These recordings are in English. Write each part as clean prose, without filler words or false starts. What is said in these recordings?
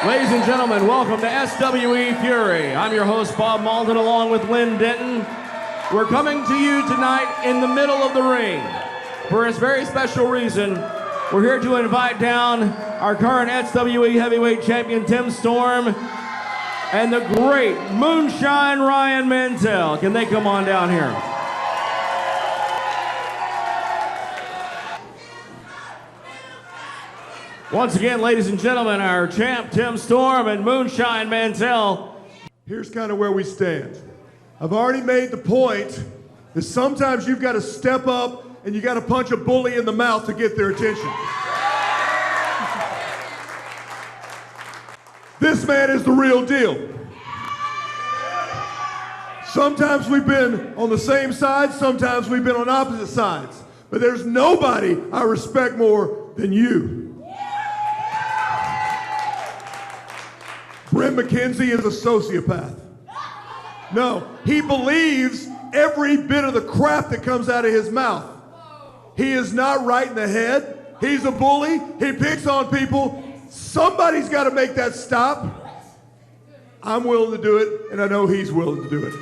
Ladies and gentlemen, welcome to SWE Fury. I'm your host, Bob Malden, along with Lynn Denton. We're coming to you tonight in the middle of the ring. For a very special reason, we're here to invite down our current SWE heavyweight champion, Tim Storm, and the great Moonshine Ryan Mantell. Can they come on down here? Once again, ladies and gentlemen, our champ, Tim Storm, and Moonshine Mantell. Here's kind of where we stand. I've already made the point that sometimes you've got to step up and you got to punch a bully in the mouth to get their attention. This man is the real deal. Sometimes we've been on the same side, sometimes we've been on opposite sides, but there's nobody I respect more than you. Brent McKenzie is a sociopath. No, he believes every bit of the crap that comes out of his mouth. He is not right in the head. He's a bully. He picks on people. Somebody's got to make that stop. I'm willing to do it, and I know he's willing to do it.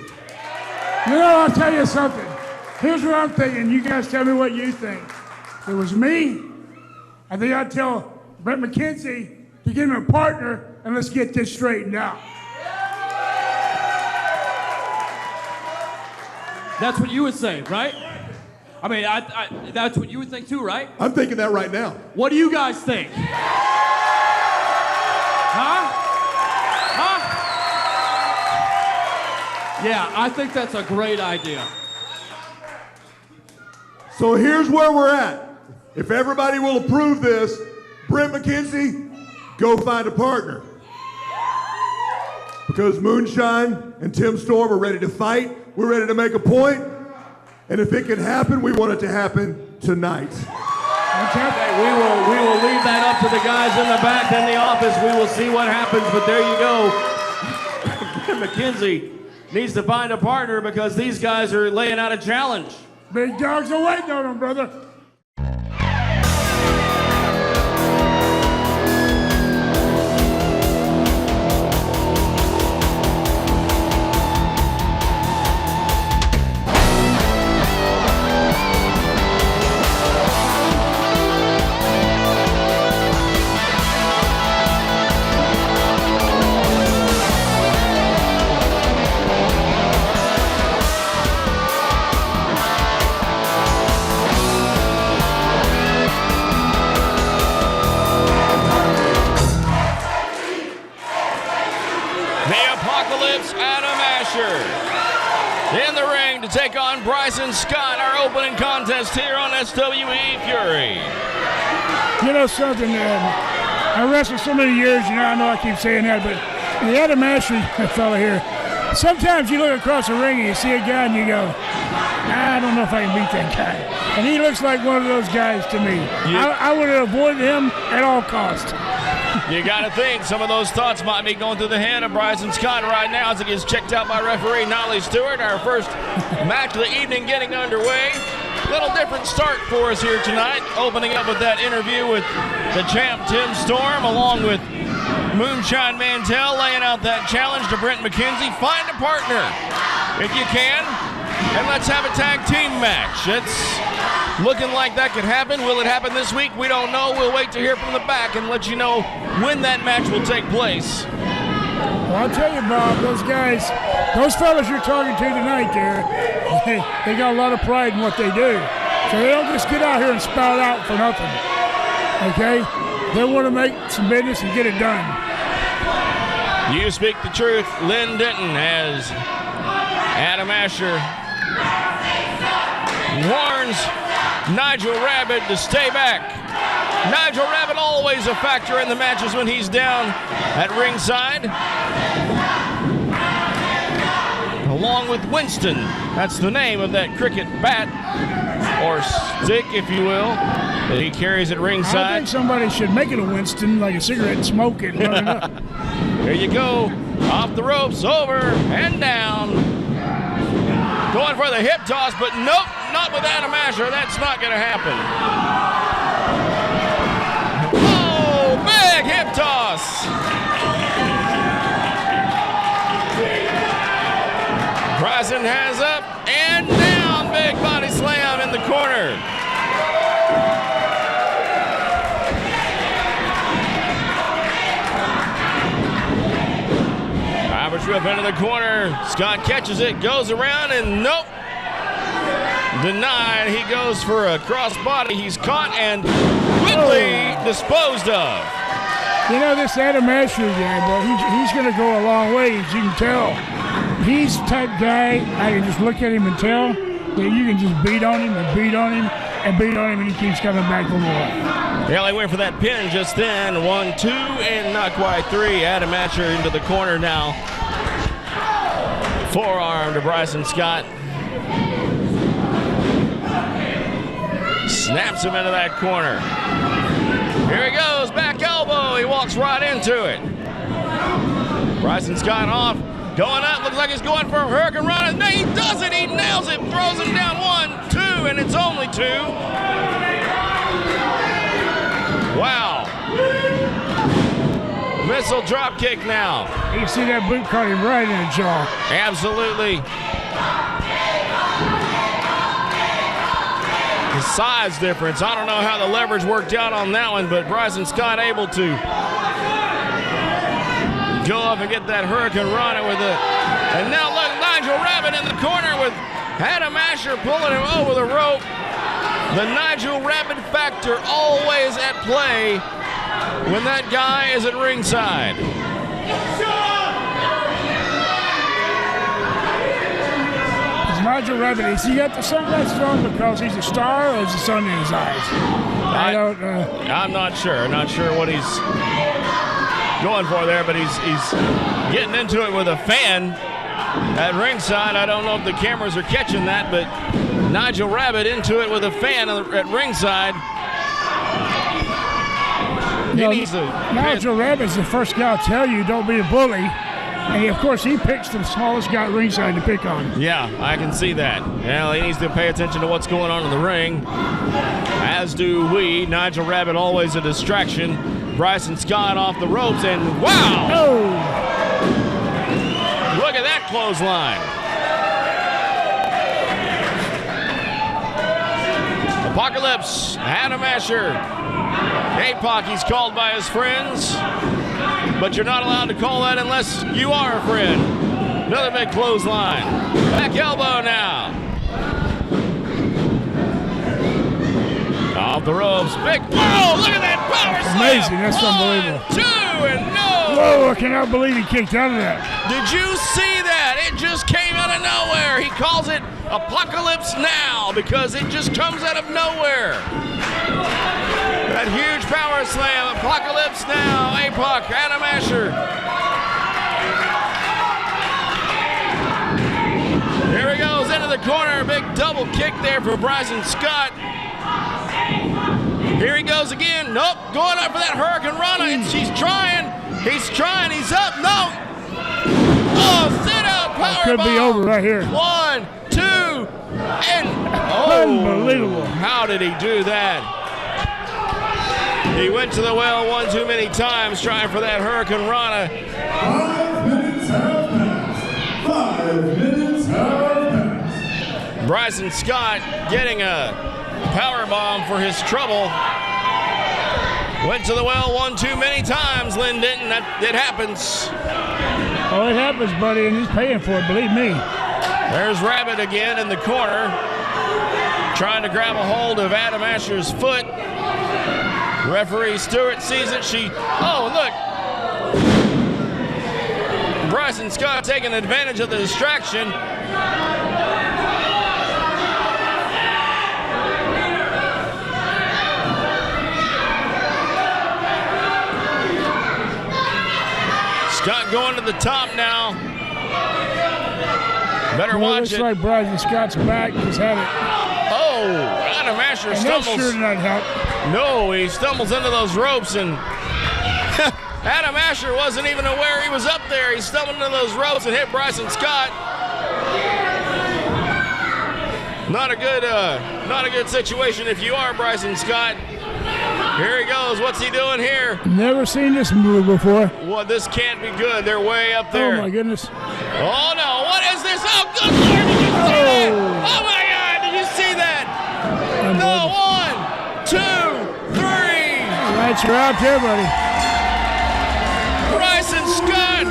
You know, I'll tell you something. Here's what I'm thinking. You guys tell me what you think. If it was me, I think I'd tell Brent McKenzie to give him a partner, and let's get this straightened out. That's what you would say, right? I mean, that's what you would think too, right? I'm thinking that right now. What do you guys think? Huh? Yeah, I think that's a great idea. So here's where we're at. If everybody will approve this, Brent McKenzie, go find a partner. Because Moonshine and Tim Storm are ready to fight. We're ready to make a point. And if it can happen, we want it to happen tonight. Okay, we will leave that up to the guys in the back in the office. We will see what happens, but there you go. McKenzie needs to find a partner because these guys are laying out a challenge. Big dogs are waiting on him, brother. In the ring to take on Bryson Scott, our opening contest here on SWE Fury. You know something, I wrestled so many years, I know I keep saying that, but the Adam Ashley fella here, sometimes you look across the ring and you see a guy and you go, I don't know if I can beat that guy. And he looks like one of those guys to me. I would have avoided him at all costs. You got to think some of those thoughts might be going through the head of Bryson Scott right now as he gets checked out by referee Nolly Stewart. Our first match of the evening getting underway. A little different start for us here tonight, opening up with that interview with the champ Tim Storm, along with Moonshine Mantell laying out that challenge to Brent McKenzie. Find a partner if you can, and let's have a tag team match. It's looking like that could happen. Will it happen this week? We don't know. We'll wait to hear from the back and let you know when that match will take place. Well, I'll tell you, Bob, those guys, those fellas you're talking to tonight there, they got a lot of pride in what they do. So they don't just get out here and spout out for nothing, okay? They want to make some business and get it done. You speak the truth. Lynn Denton as Adam Asher warns Nigel Rabbit to stay back. Nigel Rabbit always a factor in the matches when he's down at ringside. Along with Winston. That's the name of that cricket bat, or stick, if you will, that he carries at ringside. I think somebody should make it a Winston, like a cigarette and smoke it. There you go. Off the ropes, over and down. Going for the hip toss, but nope, not with Adam Asher. That's not going to happen. Oh, big hip toss. Trip into the corner. Scott catches it, goes around, and nope. Denied. He goes for a crossbody. He's caught and quickly disposed of. You know, this Adam Asher guy, boy, he's going to go a long way, as you can tell. He's the type guy, I can just look at him and tell that you can just beat on him and beat on him and beat on him, and he keeps coming back for more. Yeah, they went for that pin just then. 1, 2, and not quite 3. Adam Asher into the corner now. Forearm to Bryson Scott. Snaps him into that corner. Here he goes, back elbow. He walks right into it. Bryson Scott off, going up. Looks like he's going for a Hurricane Run. And he does it. He nails it. Throws him down 1, 2, and it's only 2. Wow. Missile drop kick now. You can see that boot caught him right in the jaw. Absolutely. The size difference. I don't know how the leverage worked out on that one, but Bryson Scott able to go up and get that Hurricane Rana with it. And now look, Nigel Rabbit in the corner with Adam Asher pulling him over the rope. The Nigel Rabbit factor always at play when that guy is at ringside. Nigel Rabbit, has he got the sunglasses on because he's a star, or is the sun in his eyes? I'm not sure. Not sure what he's going for there, but he's getting into it with a fan at ringside. I don't know if the cameras are catching that, but Nigel Rabbit into it with a fan at ringside. Nigel Rabbit's the first guy to tell you don't be a bully. And, of course, he picks the smallest guy at ringside to pick on. Yeah, I can see that. Well, he needs to pay attention to what's going on in the ring, as do we. Nigel Rabbit always a distraction. Bryson Scott off the ropes, and wow! Oh. Look at that clothesline. Apocalypse, Adam Asher. APOC, he's called by his friends. But you're not allowed to call that unless you are a friend. Another big clothesline. Back elbow now. Off the ropes. Big. Whoa, look at that power slam. Amazing. That's unbelievable. 1, 2, and no. Whoa, I cannot believe he kicked out of that. Did you see that? It just came out of nowhere. He calls it Apocalypse Now because it just comes out of nowhere. That huge power slam, Apocalypse Now, APOC, Adam Asher. Here he goes into the corner, big double kick there for Bryson Scott. Here he goes again, nope, going up for that Hurricane Rana, and he's trying, he's up, no. Oh, sit out, power Could bomb. be over right here. 1, 2, and oh. Unbelievable. How did he do that? He went to the well one too many times trying for that Hurricane Rana. 5 minutes have passed. 5 minutes have passed. Bryson Scott getting a power bomb for his trouble. Went to the well one too many times, Lynn Denton. It happens. Oh, it happens, buddy, and he's paying for it, believe me. There's Rabbit again in the corner, trying to grab a hold of Adam Asher's foot. Referee Stewart sees it. Oh, look. Bryson Scott taking advantage of the distraction. Scott going to the top now. Better watch it. Looks like Bryson Scott's back. He's had it. Oh, Adam Asher And stumbles. that sure did not help. No, he stumbles into those ropes, and Adam Asher wasn't even aware he was up there. He stumbled into those ropes and hit Bryson Scott. Not a good situation if you are Bryson Scott. Here he goes. What's he doing here? Never seen this move before. Well, this can't be good. They're way up there. Oh, my goodness. Oh, no. What is this? Oh, good Lord. Did you see that? Oh, my God. Did you see that? No. 1, 2, 3. Lights are out there, buddy. Bryson Scott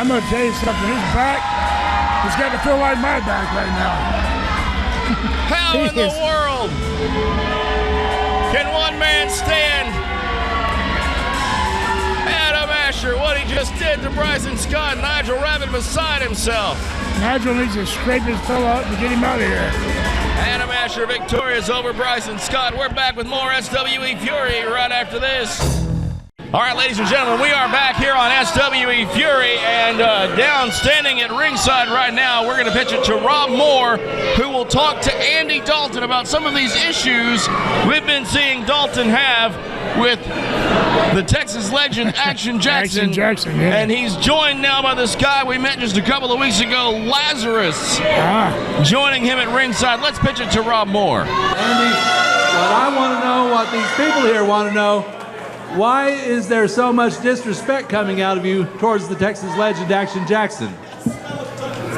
I'm going to tell you something. His back has got to feel like my back right now. How in the world can one man stand Adam Asher, what he just did to Bryson Scott, Nigel Rabbit beside himself? Nigel needs to scrape his fellow out to get him out of here. Adam Asher victorious over Bryson Scott. We're back with more SWE Fury right after this. All right, ladies and gentlemen, we are back here on SWE Fury, and down standing at ringside right now, we're going to pitch it to Rob Moore, who will talk to Andy Dalton about some of these issues we've been seeing Dalton have with the Texas legend Action Jackson. Yeah. And he's joined now by this guy we met just a couple of weeks ago, Lazarus, joining him at ringside. Let's pitch it to Rob Moore. Andy, what I want to know, what these people here want to know, why is there so much disrespect coming out of you towards the Texas legend Action Jackson?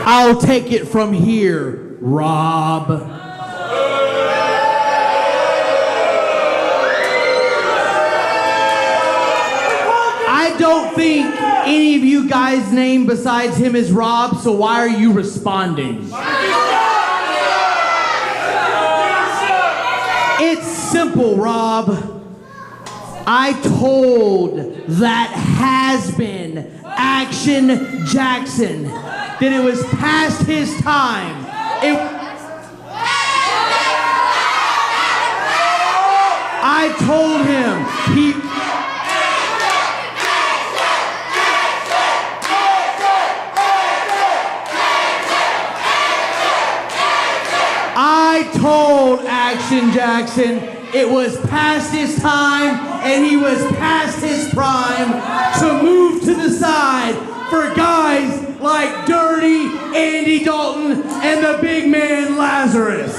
I'll take it from here, Rob. I don't think any of you guys' name besides him is Rob, so why are you responding? It's simple, Rob. I told that has-been Action Jackson that it was past his time. I told him I told Action Jackson it was past his time and he was past his prime to move to the side for guys like Dirty Andy Dalton and the big man Lazarus.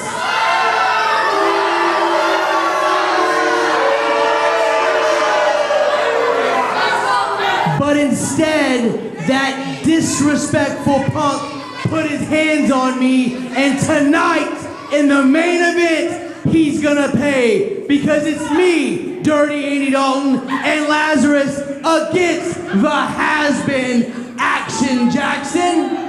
But instead, that disrespectful punk put his hands on me, and tonight in the main event, he's gonna pay, because it's me, Dirty Andy Dalton, and Lazarus against the has-been Action Jackson.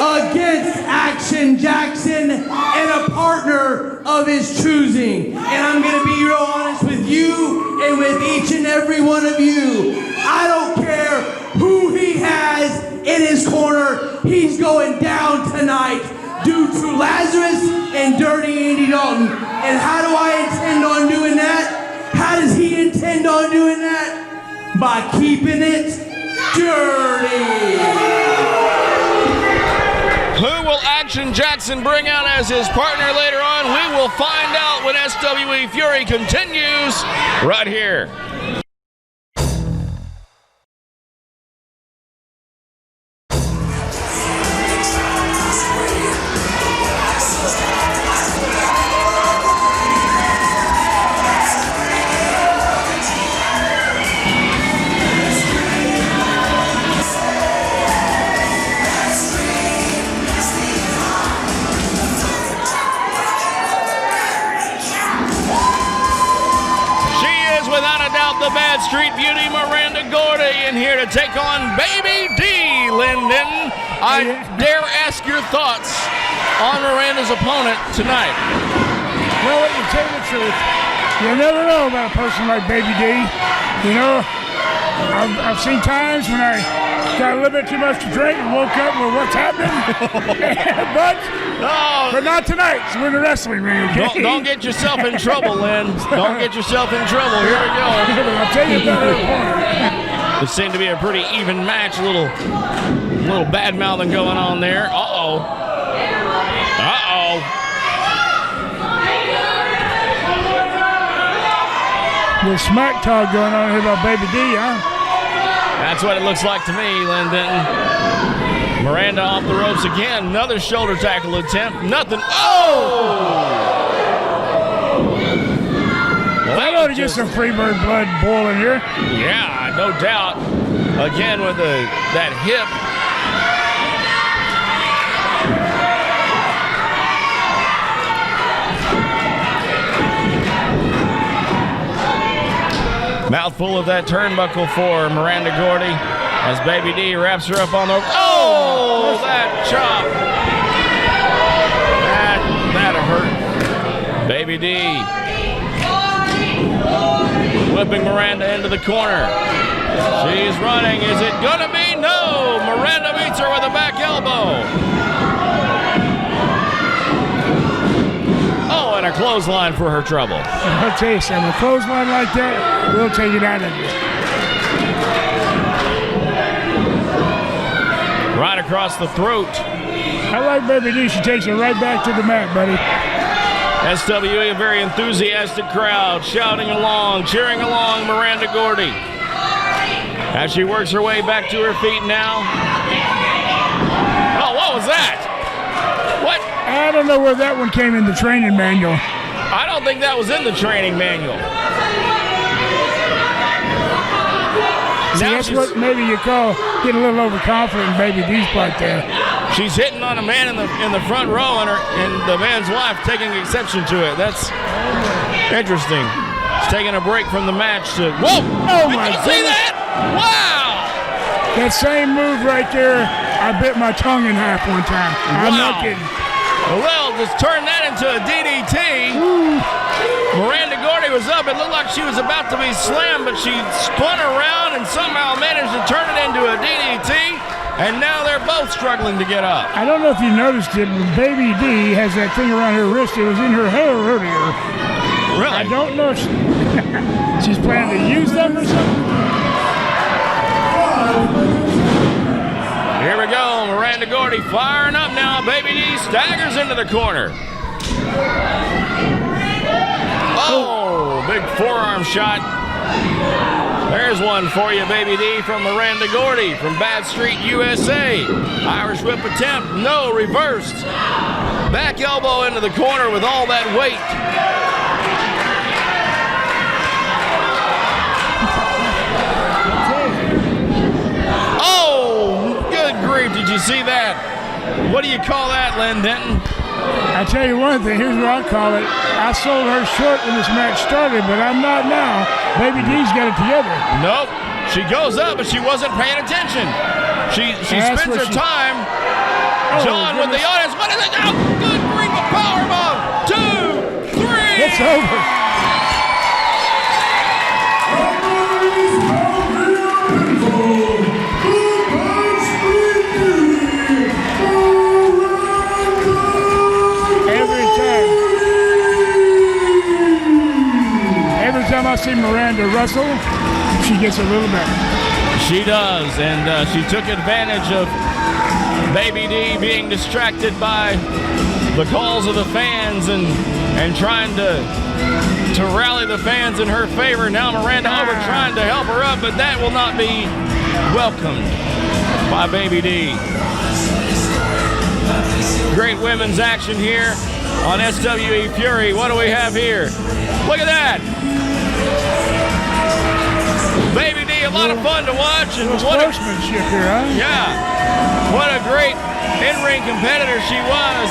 Against Action Jackson and a partner of his choosing. And I'm gonna be real honest with you and with each and every one of you. I don't care who he has in his corner, he's going down tonight due to Lazarus and Dirty Andy Dalton. And how do I intend on doing that? How does he intend on doing that? By keeping it dirty. Who will Action Jackson bring out as his partner later on? We will find out when SWE Fury continues right here. The Bad Street Beauty, Miranda Gordy, in here to take on Baby D, Linden. I dare ask your thoughts on Miranda's opponent tonight. Well, to tell you the truth, you'll never know about a person like Baby D. You know, I've seen times when I got a little bit too much to drink and woke up with what's happening. but not tonight. So we're in the wrestling ring, okay? Don't get yourself in trouble, Lynn. Don't get yourself in trouble. Here we go. I'll tell you about her opponent. This seemed to be a pretty even match. A little bad mouthing going on there. Uh-oh. The smack talk going on here about Baby D, huh? That's what it looks like to me, Lynn Denton. Miranda off the ropes again. Another shoulder tackle attempt. Nothing. Oh! Well, I ought to get some Freebird blood boiling here. Yeah, no doubt. Again with that hip. full of that turnbuckle for Miranda Gordy as Baby D wraps her up on the... Oh, that chop. That hurt. Baby D whipping Miranda into the corner. She's running. Is it going to be? No. Miranda meets her with a back elbow. Oh, and a clothesline for her trouble. I'll tell you something. A clothesline like that will take it out of you. Right across the throat. I like Baby D. She takes it right back to the mat, buddy. SWE, a very enthusiastic crowd, shouting along, cheering along Miranda Gordy. As she works her way back to her feet now. Oh, what was that? What? I don't know where that one came in the training manual. I don't think that was in the training manual. See, that's what maybe you call getting a little overconfident in Baby D's part there. She's hitting on a man in the front row, and the man's wife taking exception to it. That's interesting. She's taking a break from the match to... Whoa! Oh, my goodness! Did you see that? Wow! That same move right there, I bit my tongue in half one time. I'm not kidding. Well, just turn that into a DDT. Ooh. Miranda Gordy was up. It looked like she was about to be slammed, but she spun around and somehow managed to turn it into a DDT. And now they're both struggling to get up. I don't know if you noticed it, but Baby D has that thing around her wrist. It was in her hair earlier. Really? I don't know if she's planning to use them or something. Here we go. Miranda Gordy firing up now. Baby D staggers into the corner. Oh, big forearm shot. There's one for you, Baby D, from Miranda Gordy from Bad Street, USA. Irish whip attempt, no, reversed. Back elbow into the corner with all that weight. Oh, good grief, did you see that? What do you call that, Len Denton? I tell you one thing, here's what I call it. I sold her short when this match started, but I'm not now. Baby D's got it together. Nope. She goes up, but she wasn't paying attention. She spends her time. John with the audience. What is it? Oh, good grief, a powerbomb. 2, 3. It's over. Every time I see Miranda wrestle, she gets a little better. She does, and she took advantage of Baby D being distracted by the calls of the fans and trying to rally the fans in her favor. Now Miranda over trying to help her up, but that will not be welcomed by Baby D. Great women's action here on SWE Fury. What do we have here? Look at that. Baby D, a lot of fun to watch. And what sportsmanship here, huh? Yeah. What a great in-ring competitor she was.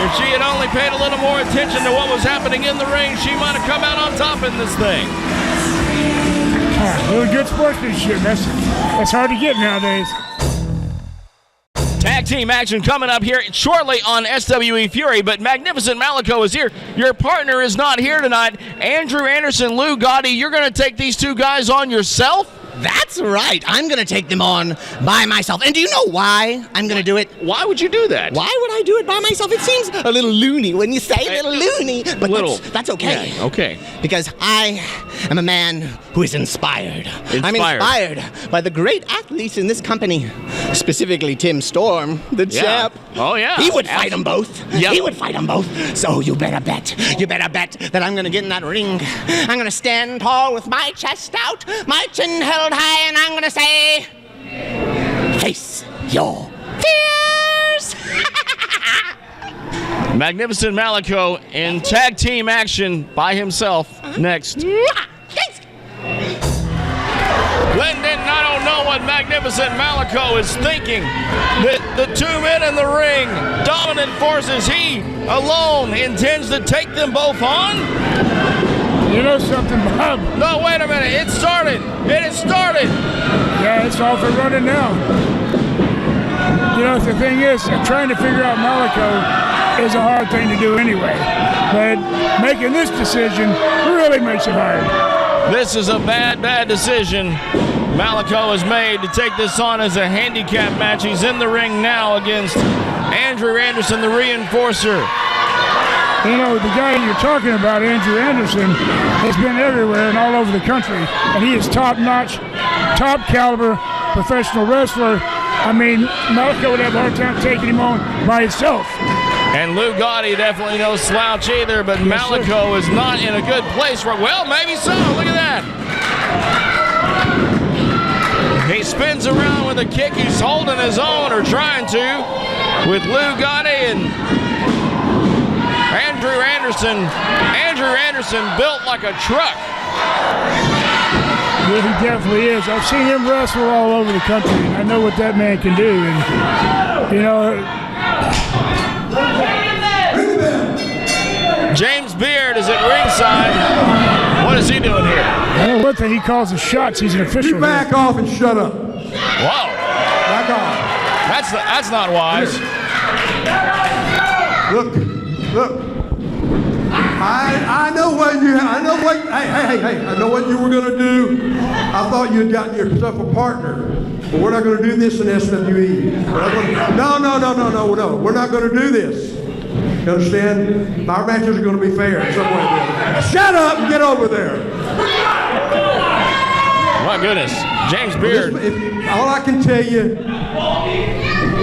If she had only paid a little more attention to what was happening in the ring, she might have come out on top in this thing. A little good sportsmanship. That's hard to get nowadays. Tag team action coming up here shortly on SWE Fury, but Magnificent Malaco is here. Your partner is not here tonight. Andrew Anderson, Lou Gotti, you're going to take these two guys on yourself? That's right. I'm going to take them on by myself. And do you know why I'm going to do it? Why would you do that? Why would I do it by myself? It seems a little loony when you say a little loony. But that's okay. Yeah, okay. Because I am a man who is inspired. I'm inspired by the great athletes in this company. Specifically Tim Storm, the champ. Oh, yeah. He would fight them both. Yep. He would fight them both. So you better bet. You better bet that I'm going to get in that ring. I'm going to stand tall with my chest out, my chin held high, and I'm going to say, face your fears. Magnificent Malaco in tag team action by himself next. Glendon, I don't know what Magnificent Malaco is thinking. The two men in the ring, dominant forces, he alone intends to take them both on? You know something, Bob? No, wait a minute. It started. It has started. Yeah, it's off and running now. You know, the thing is, trying to figure out Malaco is a hard thing to do anyway. But making this decision really makes it hard. This is a bad decision Malaco has made to take this on as a handicap match. He's in the ring now against Andrew Anderson, the reinforcer. You know, the guy you're talking about, Andrew Anderson, has been everywhere and all over the country. And he is top-notch, top-caliber professional wrestler. I mean, Malaco would have a hard time taking him on by himself. And Lou Gotti definitely no slouch either, but Malaco is not in a good place. Well, maybe so. Look at that. He spins around with a kick. He's holding his own, or trying to, with Lou Gotti and Andrew Anderson. Andrew Anderson built like a truck. Yeah, he definitely is. I've seen him wrestle all over the country, and I know what that man can do. And, you know, James Beard is at ringside. What is he doing here? I know one thing, he calls the shots. He's an official. You back off and shut up. Whoa. Back off. That's not wise. Look. I know what you. I know what. Hey! I know what you were gonna do. I thought you had gotten yourself a partner. But we're not gonna do this in SWE. No. We're not gonna do this. You understand? Our matches are gonna be fair in some way or the other. Shut up and get over there. My goodness, James Beard. All I can tell you,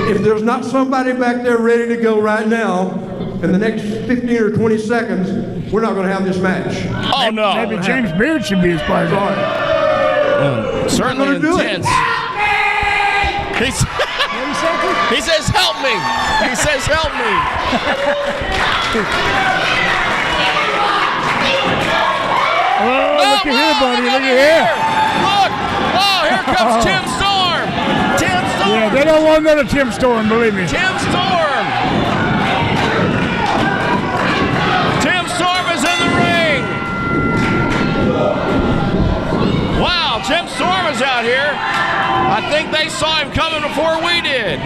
if there's not somebody back there ready to go right now, in the next 15 or 20 seconds, we're not going to have this match. Oh, no. Maybe James Beard should be his partner. Certainly intense. He says, help me. He says, help me. Oh, look at here, buddy. Look at here. Look. Oh, here comes Tim Storm. Tim Storm. Yeah, they don't want another Tim Storm, believe me. Tim Storm. Tim Storm is in the ring. Wow, Tim Storm is out here. I think they saw him coming before we did.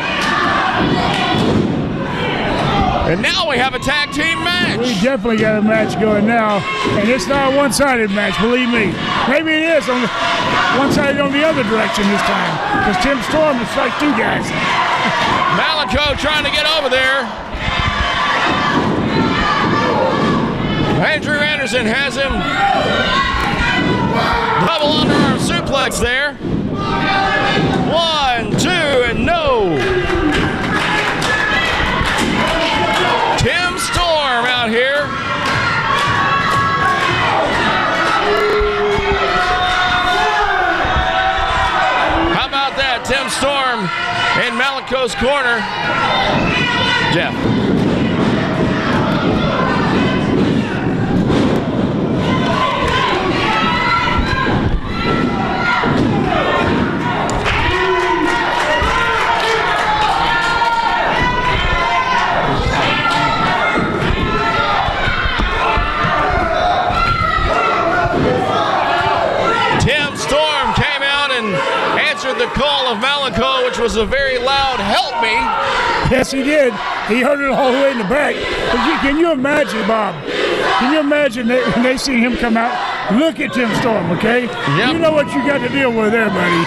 And now we have a tag team match. We definitely got a match going now, and it's not a one-sided match, believe me. Maybe it is on the one-sided on the other direction this time, because Tim Storm is like two guys. Malaco trying to get over there. Andrew Anderson has him. Double underarm suplex there. 1, 2, and no. Tim Storm out here. How about that? Tim Storm in Malaco's corner. Jeff. The call of Malaco, which was a very loud help me. Yes, he did. He heard it all the way in the back. But can you imagine, Bob? Can you imagine when they see him come out? Look at Tim Storm, okay? Yep. You know what you got to deal with there, buddy.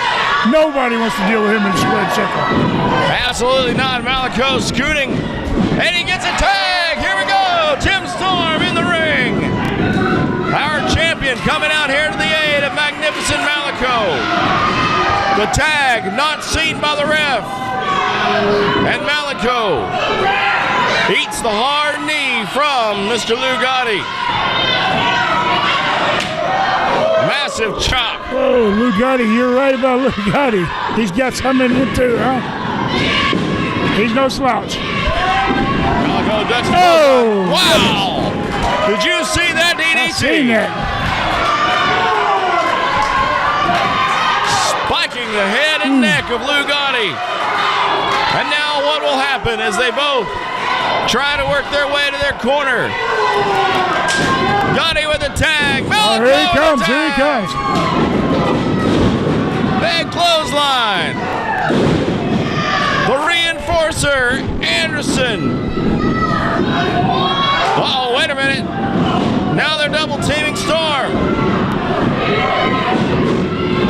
Nobody wants to deal with him in the squared circle. Absolutely not. Malaco scooting. And he gets a tag. Here we go. Tim Storm in the ring. Our champion coming out here to the aid of Magnificent Malaco. The tag not seen by the ref. And Malaco eats the hard knee from Mr. Lou Gotti. Massive chop. Oh, Lou Gotti, you're right about Lou Gotti. He's got something in him too, huh? He's no slouch. Malaco ducks the ball. Wow! Did you see that DDT? I've seen that. Spiking the head and neck of Lou Gotti. And now what will happen as they both trying to work their way to their corner. Gotti with the tag. Oh, here he comes, here he comes. Big clothesline. The reinforcer, Anderson. Uh-oh, wait a minute. Now they're double teaming Storm.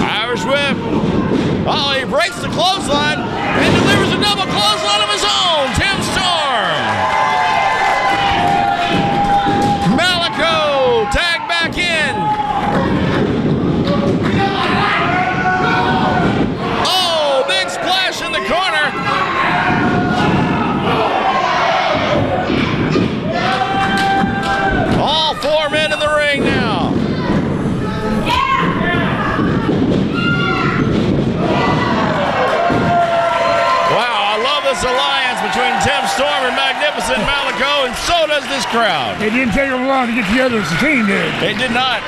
Irish whip. Oh, he breaks the clothesline and delivers a double clothesline of his own. Tim Storm. Malaco tag back in. Oh, big splash in the corner. All 4 men in the ring now. Alliance between Tim Storm and Magnificent Malaco, and so does this crowd. It didn't take them long to get together as a team, did it? It did not.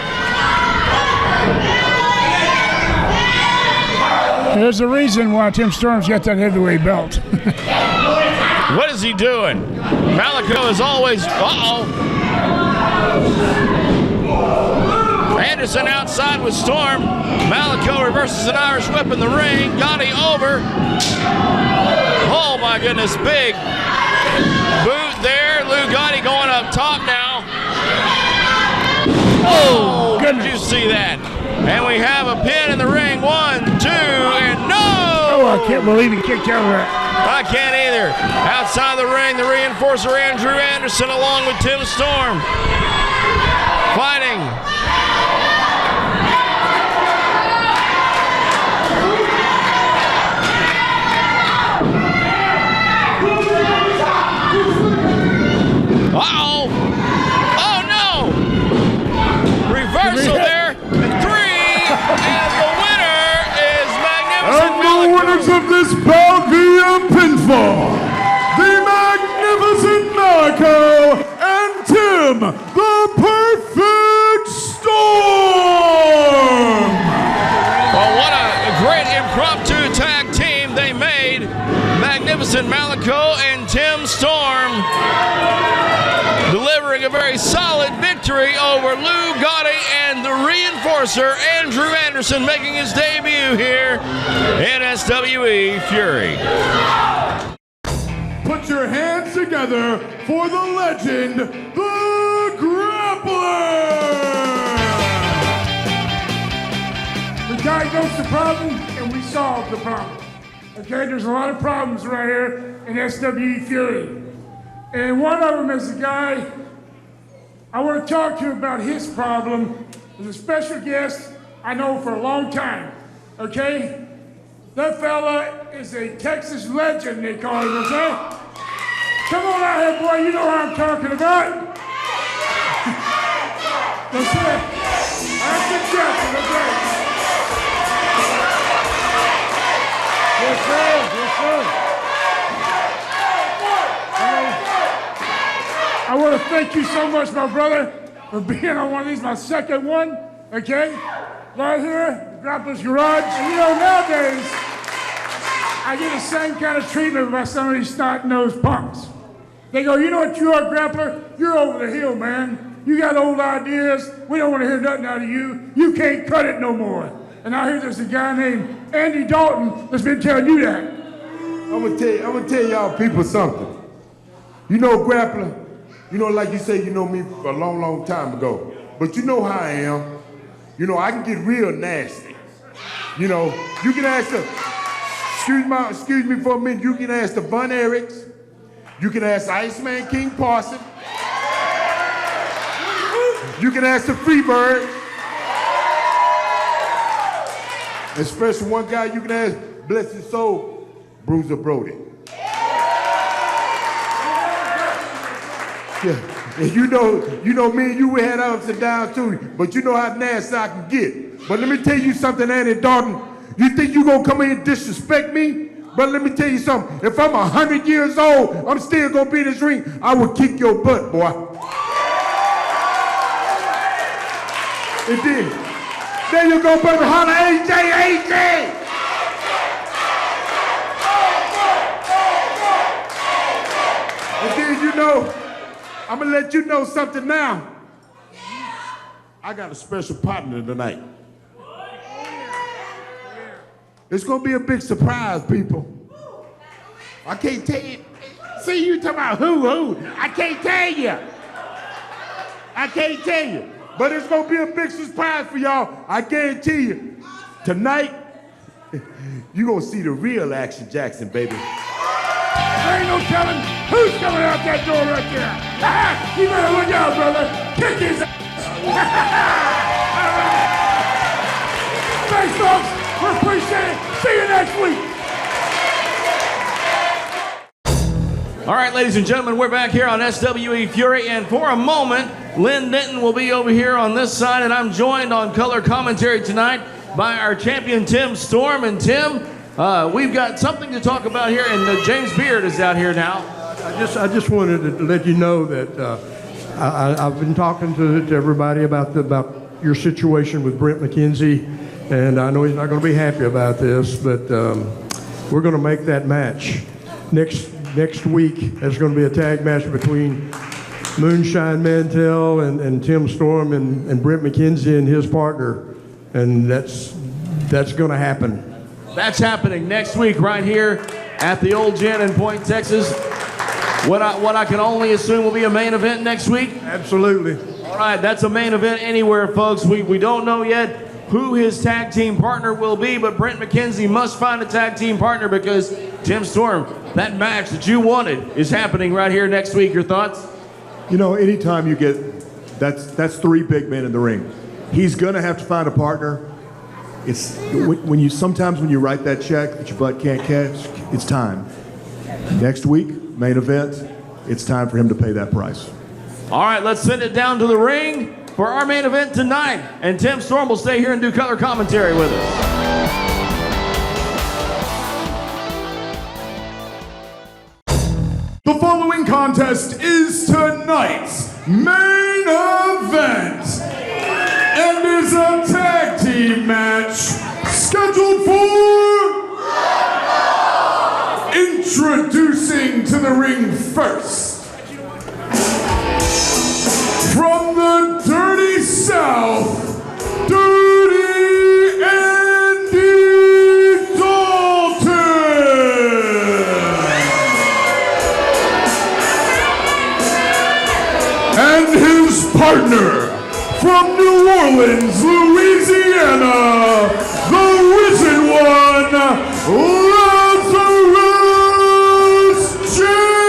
There's a reason why Tim Storm's got that heavyweight belt. What is he doing? Malaco is always... Anderson outside with Storm. Malaco reverses an Irish whip in the ring. Gotti over. Oh my goodness, big boot there. Lou Gotti going up top now. Oh, did you see that? And we have a pin in the ring. 1, 2, and no! Oh, I can't believe he kicked out of that. I can't either. Outside the ring, the reinforcer Andrew Anderson along with Tim Storm. Fighting. Uh-oh. Oh, no. Reversal there. 3. And the winner is Magnificent And Malaco. the winners of this bout via pinfall, the Magnificent Malaco and Tim, the Perfect Storm. Well, what a great impromptu tag team they made. Magnificent Malaco and Tim Storm delivering a very solid victory over Lou Gotti and the reinforcer Andrew Anderson, making his debut here in SWE Fury. Put your hands together for the legend, the Grappler! We diagnosed the problem and we solved the problem. Okay, there's a lot of problems right here in SWE Fury. And one of them is a guy I want to talk to you about his problem. There's a special guest I know for a long time, okay? That fella is a Texas legend, they call him, okay? Come on out here, boy, you know what I'm talking about. That's it. That's the Jackson, okay? Yes, sir. Yes, sir. I want to thank you so much, my brother, for being on one of these, my second one, okay? Right here, Grappler's Garage. And you know, nowadays, I get the same kind of treatment by some of these snot-nosed punks. They go, you know what you are, Grappler? You're over the hill, man. You got old ideas. We don't want to hear nothing out of you. You can't cut it no more. And I hear there's a guy named Andy Dalton that's been telling you that. I'm gonna tell y'all people something. You know, Grappler, you know, like you say, you know me for a long, long time ago. But you know how I am. You know, I can get real nasty. You know, you can ask the, excuse me for a minute, you can ask the Von Erichs, you can ask Iceman King Parson, you can ask the Freebird, especially one guy you can ask, bless his soul, Bruiser Brody. Yeah, and you know me and you, we had ups and downs too, but you know how nasty I can get. But let me tell you something, Andy Dalton, you think you gonna come in and disrespect me? But let me tell you something, if I'm 100 years old, I'm still gonna be in this ring, I will kick your butt, boy. It did. There you go, baby, holla, AJ, AJ! And then let you know something now. I got a special partner tonight. It's gonna be a big surprise, people. I can't tell you. See, you talking about who? I can't tell you. I can't tell you. But it's gonna be a big surprise for y'all. I guarantee you. Tonight, you gonna see the real Action Jackson, baby. There ain't no telling who's coming out that door right there. You better look out, brother. Kick his ass. Thanks, folks. We appreciate it. See you next week. All right, ladies and gentlemen, we're back here on SWE Fury, and for a moment, Lynn Denton will be over here on this side, and I'm joined on color commentary tonight by our champion, Tim Storm. And Tim, we've got something to talk about here, and James Beard is out here now. I just wanted to let you know that I've been talking to everybody about your situation with Brent McKenzie, and I know he's not going to be happy about this, but we're going to make that match next week. There's going to be a tag match between Moonshine Mantell and Tim Storm and Brent McKenzie and his partner, and that's going to happen. That's happening next week right here at the Old Gin in Point, Texas. What I can only assume will be a main event next week? Absolutely. All right, that's a main event anywhere, folks. We don't know yet who his tag team partner will be, but Brent McKenzie must find a tag team partner because Tim Storm, that match that you wanted is happening right here next week. Your thoughts? You know, anytime you get, that's three big men in the ring. He's gonna have to find a partner. It's sometimes when you write that check that your butt can't catch, it's time. Next week, main event, it's time for him to pay that price. All right, let's send it down to the ring for our main event tonight. And Tim Storm will stay here and do color commentary with us. The following contest is tonight's main event and is a tag team match scheduled for introducing to the ring first from the Dirty South, Dirty Andy Dalton. And his partner from New Orleans, Louisiana, the Risen One, Lazarus James.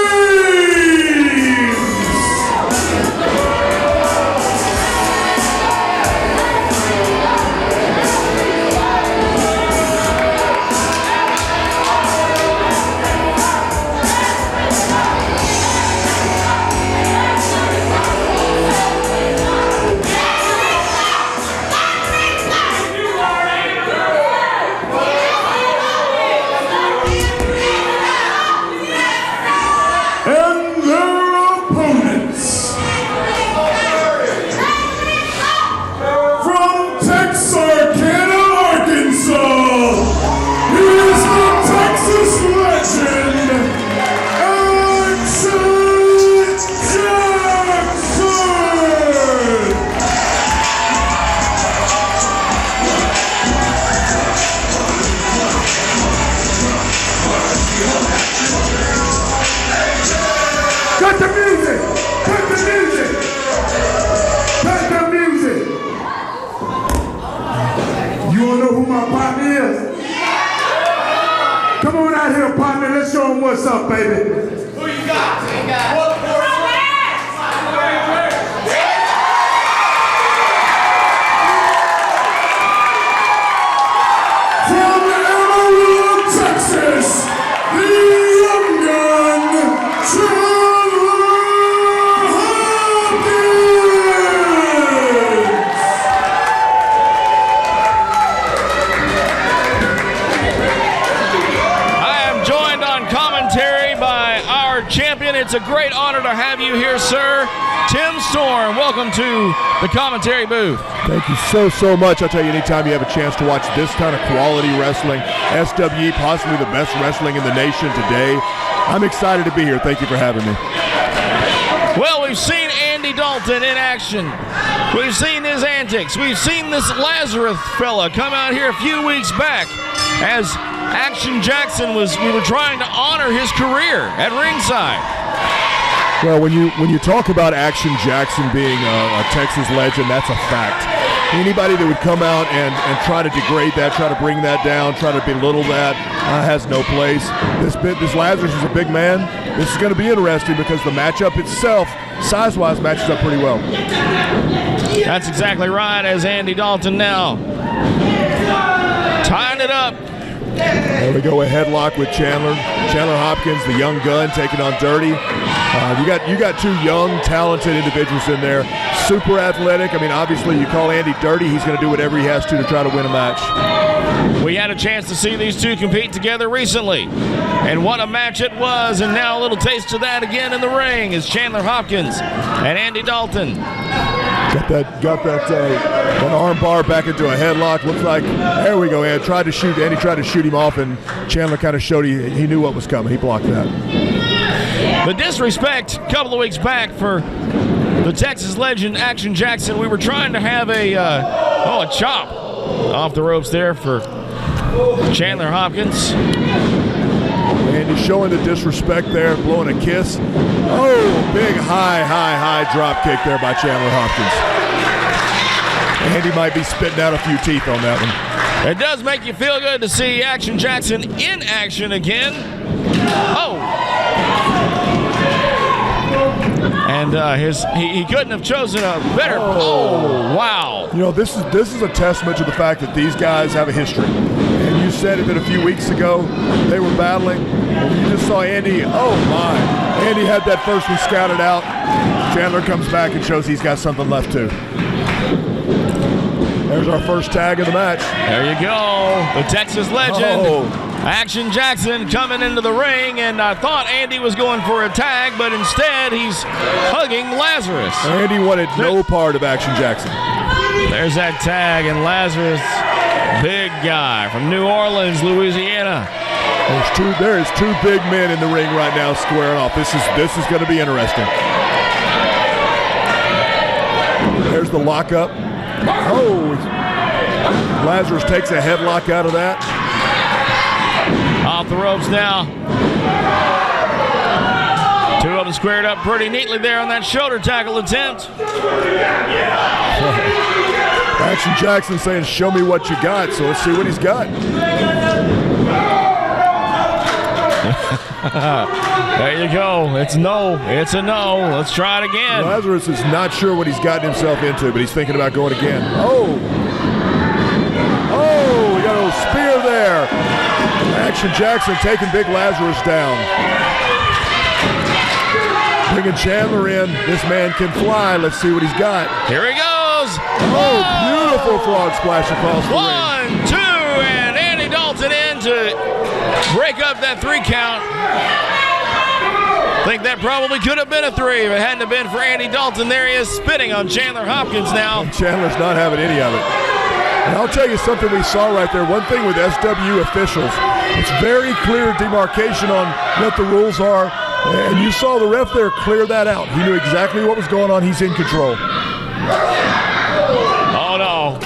What's up, baby? Who you got? From Amarillo, Texas, the young gun, Chandler champion. It's a great honor to have you here, sir. Tim Storm, welcome to the commentary booth. Thank you so much. I'll tell you, anytime you have a chance to watch this kind of quality wrestling, SWE, possibly the best wrestling in the nation today, I'm excited to be here. Thank you for having me. Well, we've seen Andy Dalton in action. We've seen his antics. We've seen this Lazarus fella come out here a few weeks back as Action Jackson we were trying to honor his career at ringside. Well, when you talk about Action Jackson being a Texas legend, that's a fact. Anybody that would come out and try to degrade that, try to bring that down, try to belittle that, has no place. This Lazarus is a big man. This is going to be interesting because the matchup itself, size-wise, matches up pretty well. That's exactly right, as Andy Dalton now tying it up. There we go, a headlock with Chandler. Chandler Hopkins, the young gun, taking on Dirty. You got two young, talented individuals in there. Super athletic. I mean, obviously, you call Andy Dirty, he's going to do whatever he has to try to win a match. We had a chance to see these two compete together recently, and what a match it was. And now a little taste of that again in the ring is Chandler Hopkins and Andy Dalton. Got that arm bar back into a headlock. Looks like, there we go. Andy tried to shoot him off, and Chandler kind of showed he knew what was coming. He blocked that. The disrespect a couple of weeks back for the Texas legend Action Jackson. We were trying to have a chop off the ropes there for Chandler Hopkins. And he's showing the disrespect there, blowing a kiss. Oh, big high drop kick there by Chandler Hopkins. Andy might be spitting out a few teeth on that one. It does make you feel good to see Action Jackson in action again. Oh! And he couldn't have chosen a better. Oh, wow! You know, this is a testament to the fact that these guys have a history. And you said it a few weeks ago. They were battling. And you just saw Andy. Oh my! Andy had that first one scouted out. Chandler comes back and shows he's got something left too. There's our first tag of the match. There you go. The Texas legend, Action Jackson, coming into the ring, and I thought Andy was going for a tag, but instead he's hugging Lazarus. Andy wanted no part of Action Jackson. There's that tag, and Lazarus, big guy from New Orleans, Louisiana. There is two big men in the ring right now squaring off. This is going to be interesting. There's the lockup. Oh, Lazarus takes a headlock out of that. Off the ropes now. Two of them squared up pretty neatly there on that shoulder tackle attempt. Action Jackson saying, show me what you got, so let's see what he's got. There you go. It's a no. Let's try it again. Lazarus is not sure what he's gotten himself into, but he's thinking about going again. Oh, we got a little spear there. Action Jackson taking big Lazarus down. Bringing Chandler in. This man can fly. Let's see what he's got. Here he goes. Oh, beautiful frog splash across the ring. 1, 2, and Andy Dalton in to break up that 3 count. I think that probably could have been a 3 if it hadn't have been for Andy Dalton. There he is spitting on Chandler Hopkins now. And Chandler's not having any of it. And I'll tell you something we saw right there. One thing with SWE officials, it's very clear demarcation on what the rules are. And you saw the ref there clear that out. He knew exactly what was going on. He's in control. Oh, no.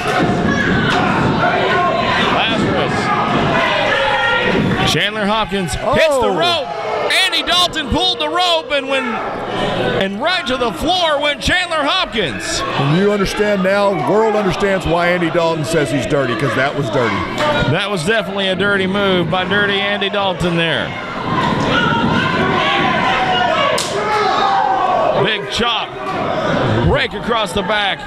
Lazarus. Chandler Hopkins hits the rope. Andy Dalton pulled the rope, and right to the floor went Chandler Hopkins. And you understand now, the world understands why Andy Dalton says he's dirty, because that was dirty. That was definitely a dirty move by dirty Andy Dalton there. Big chop. Rake across the back.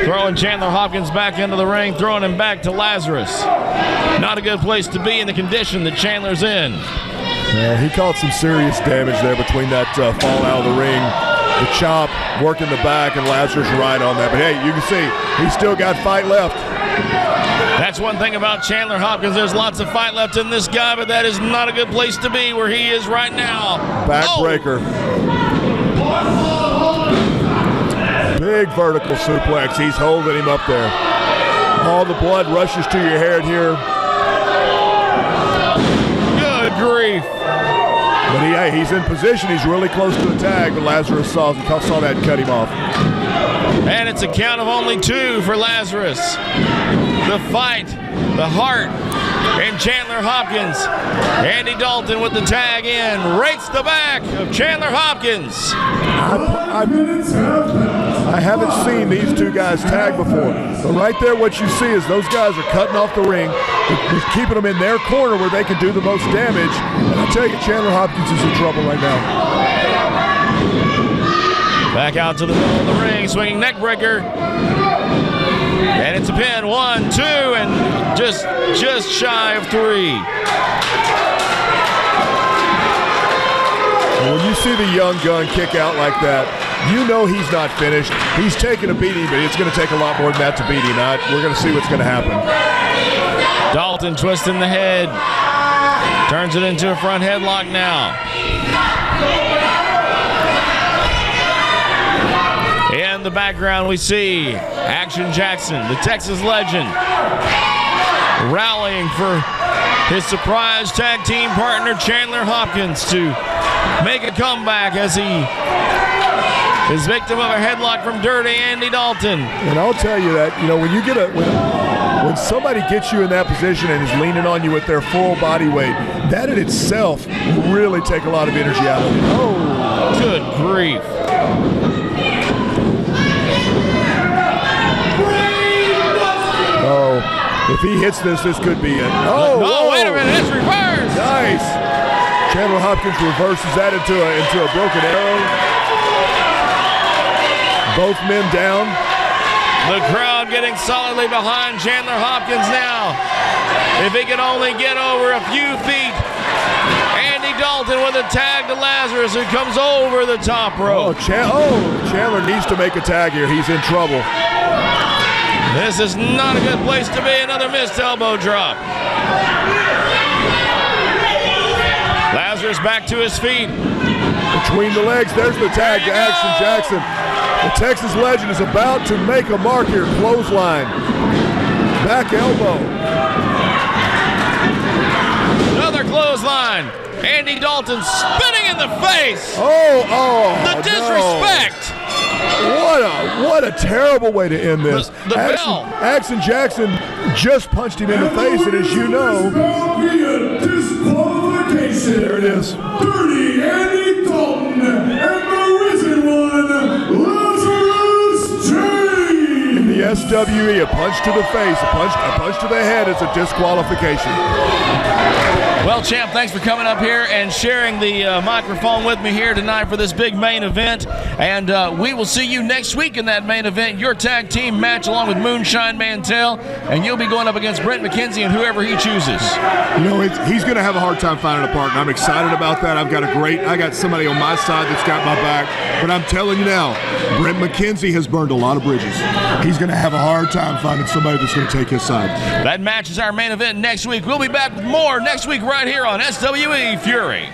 Throwing Chandler Hopkins back into the ring, throwing him back to Lazarus. Not a good place to be in the condition that Chandler's in. He caught some serious damage there between that fall out of the ring, the chop, working the back, and Lazarus right on that. But hey, you can see he's still got fight left. That's one thing about Chandler Hopkins. There's lots of fight left in this guy, but that is not a good place to be where he is right now. Backbreaker. Big vertical suplex. He's holding him up there. All the blood rushes to your head here. Good grief. But he's in position. He's really close to a tag, but Lazarus saw that and cut him off. And it's a count of only 2 for Lazarus. The fight, the heart, and Chandler Hopkins. Andy Dalton with the tag in, rakes the back of Chandler Hopkins. I haven't seen these two guys tag before. But right there, what you see is those guys are cutting off the ring. They're keeping them in their corner where they can do the most damage. And I tell you, Chandler Hopkins is in trouble right now. Back out to the middle of the ring, swinging neck breaker. And it's a pin, 1, 2, and just shy of 3. When you see the young gun kick out like that, you know he's not finished. He's taking a beating, but it's going to take a lot more than that to beat him. We're going to see what's going to happen. Dalton twisting the head. Turns it into a front headlock now. In the background, we see Action Jackson, the Texas legend, rallying for his surprise tag team partner, Chandler Hopkins, to make a comeback as he is victim of a headlock from Dirty Andy Dalton. And I'll tell you that, when you get when somebody gets you in that position and is leaning on you with their full body weight, that in itself will really take a lot of energy out of you. Oh, good grief. Oh, if he hits this could be it. Oh, no, wait a minute, it's reversed. Nice. Chandler Hopkins reverses that into a broken arrow. Both men down. The crowd getting solidly behind Chandler Hopkins now. If he can only get over a few feet. Andy Dalton with a tag to Lazarus, who comes over the top rope. Chandler needs to make a tag here. He's in trouble. This is not a good place to be. Another missed elbow drop. Lazarus back to his feet. Between the legs, there's the tag to Action Jackson. The Texas legend is about to make a mark here. Clothesline. Back elbow. Another clothesline. Andy Dalton spinning in the face. The disrespect. No. What a terrible way to end this. Action Jackson just punched him in the face, and as you know, there it is. Dirty Andy Dalton and the risen one, Lazarus James. In the SWE, a punch to the face, a punch to the head is a disqualification. Well, champ, thanks for coming up here and sharing the microphone with me here tonight for this big main event. And we will see you next week in that main event, your tag team match along with Moonshine Mantell. And you'll be going up against Brent McKenzie and whoever he chooses. He's going to have a hard time finding a partner. I'm excited about that. I got somebody on my side that's got my back. But I'm telling you now, Brent McKenzie has burned a lot of bridges. He's going to have a hard time finding somebody that's going to take his side. That match is our main event next week. We'll be back with more next week right here on SWE Fury.